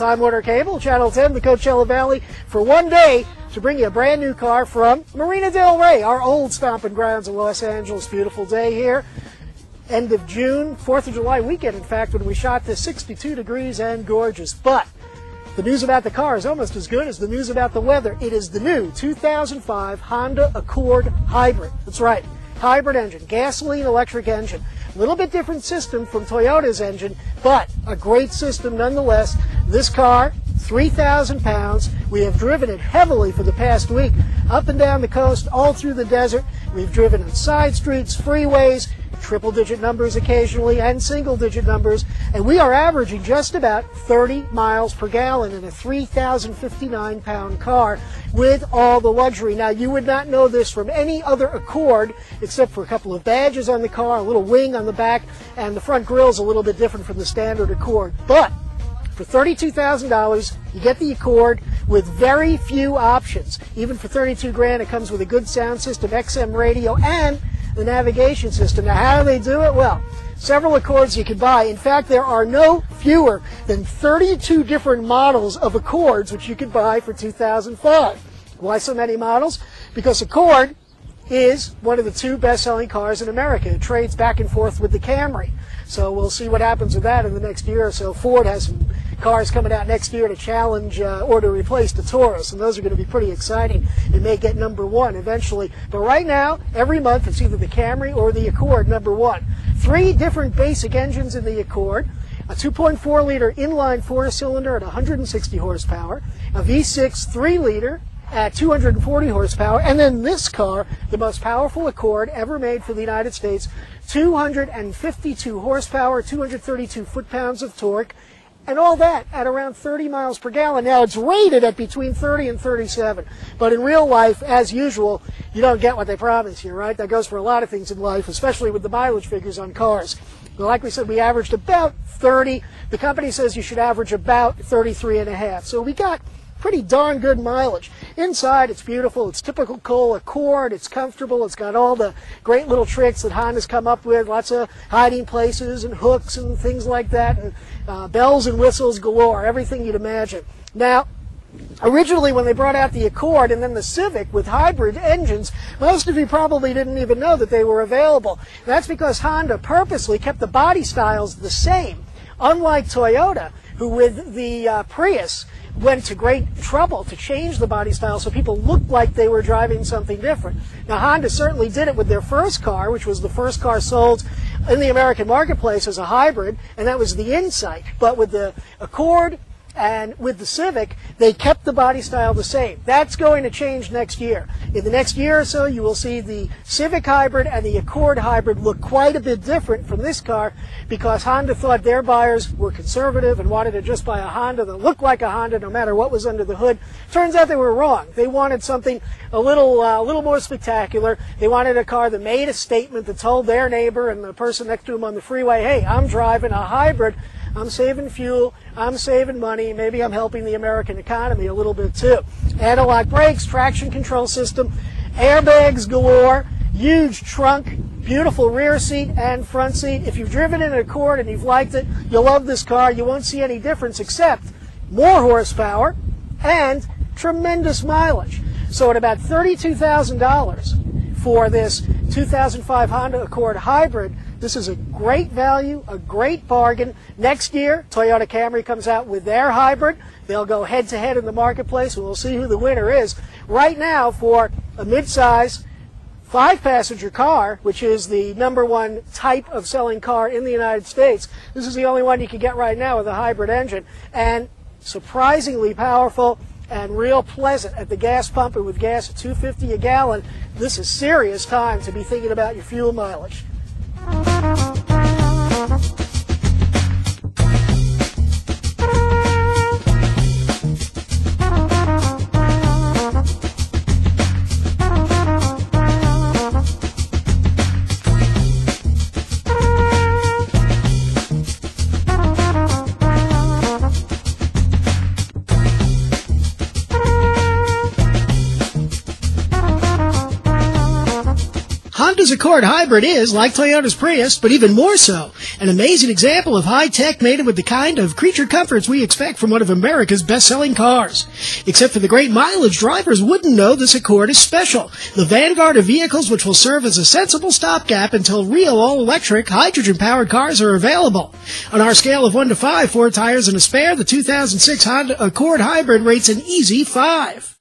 Time Warner Cable, Channel 10, the Coachella Valley, for one day to bring you a brand new car from Marina del Rey, our old stomping grounds in Los Angeles. Beautiful day here. End of June, 4th of July weekend, in fact, when we shot this, 62 degrees and gorgeous. But the news about the car is almost as good as the news about the weather. It is the new 2005 Honda Accord Hybrid. That's right, hybrid engine, gasoline-electric engine. A little bit different system from Toyota's engine, but a great system nonetheless. This car, 3,000 pounds. We have driven it heavily for the past week, up and down the coast, all through the desert. We've driven on side streets, freeways, triple-digit numbers occasionally, and single-digit numbers, and we are averaging just about 30 miles per gallon in a 3,059-pound car with all the luxury. Now, you would not know this from any other Accord, except for a couple of badges on the car, a little wing on the back, and the front grille's a little bit different from the standard Accord. But for $32,000, you get the Accord with very few options. Even for $32,000, it comes with a good sound system, XM radio, and the navigation system. Now, how do they do it? Well, several Accords you can buy. In fact, there are no fewer than 32 different models of Accords which you can buy for $2,005. Why so many models? Because Accord is one of the two best-selling cars in America. It trades back and forth with the Camry. So we'll see what happens with that in the next year or so. Ford has some cars coming out next year to challenge or to replace the Taurus, and those are going to be pretty exciting. It may get #1 eventually, but right now, every month, it's either the Camry or the Accord #1. 3 different basic engines in the Accord: a 2.4-liter inline 4-cylinder at 160 horsepower, a V6 3-liter at 240 horsepower, and then this car, the most powerful Accord ever made for the United States, 252 horsepower, 232 foot-pounds of torque, and all that at around 30 miles per gallon. Now, it's rated at between 30 and 37, but in real life, as usual, you don't get what they promise you, right? That goes for a lot of things in life, especially with the mileage figures on cars. Well, like we said, we averaged about 30. The company says you should average about 33.5. So we got pretty darn good mileage. Inside, it's beautiful. It's typical Accord. It's comfortable. It's got all the great little tricks that Honda's come up with. Lots of hiding places and hooks and things like that. And bells and whistles galore. Everything you'd imagine. Now, originally, when they brought out the Accord and then the Civic with hybrid engines, most of you probably didn't even know that they were available. And that's because Honda purposely kept the body styles the same. Unlike Toyota, who with the Prius went to great trouble to change the body style so people looked like they were driving something different. Now, Honda certainly did it with their first car, which was the first car sold in the American marketplace as a hybrid, and that was the Insight. But with the Accord and with the Civic, they kept the body style the same. That's going to change next year. In the next year or so, you will see the Civic Hybrid and the Accord Hybrid look quite a bit different from this car, because Honda thought their buyers were conservative and wanted to just buy a Honda that looked like a Honda no matter what was under the hood. Turns out they were wrong. They wanted something a little more spectacular. They wanted a car that made a statement, that told their neighbor and the person next to him on the freeway, hey, I'm driving a hybrid. I'm saving fuel, I'm saving money, maybe I'm helping the American economy a little bit too. Anti-lock brakes, traction control system, airbags galore, huge trunk, beautiful rear seat and front seat. If you've driven in an Accord and you've liked it, you'll love this car. You won't see any difference except more horsepower and tremendous mileage. So at about $32,000 for this 2005 Honda Accord Hybrid, this is a great value, a great bargain. Next year, Toyota Camry comes out with their hybrid. They'll go head-to-head in the marketplace, and we'll see who the winner is. Right now, for a mid-size 5-passenger car, which is the #1 type of selling car in the United States, this is the only one you can get right now with a hybrid engine, and surprisingly powerful and real pleasant at the gas pump. And with gas at $2.50 a gallon, this is serious time to be thinking about your fuel mileage. Honda's Accord Hybrid is, like Toyota's Prius, but even more so, an amazing example of high-tech mated with the kind of creature comforts we expect from one of America's best-selling cars. Except for the great mileage, drivers wouldn't know this Accord is special, the vanguard of vehicles which will serve as a sensible stopgap until real all-electric, hydrogen-powered cars are available. On our scale of 1 to 5, 4 tires and a spare, the 2006 Honda Accord Hybrid rates an easy 5.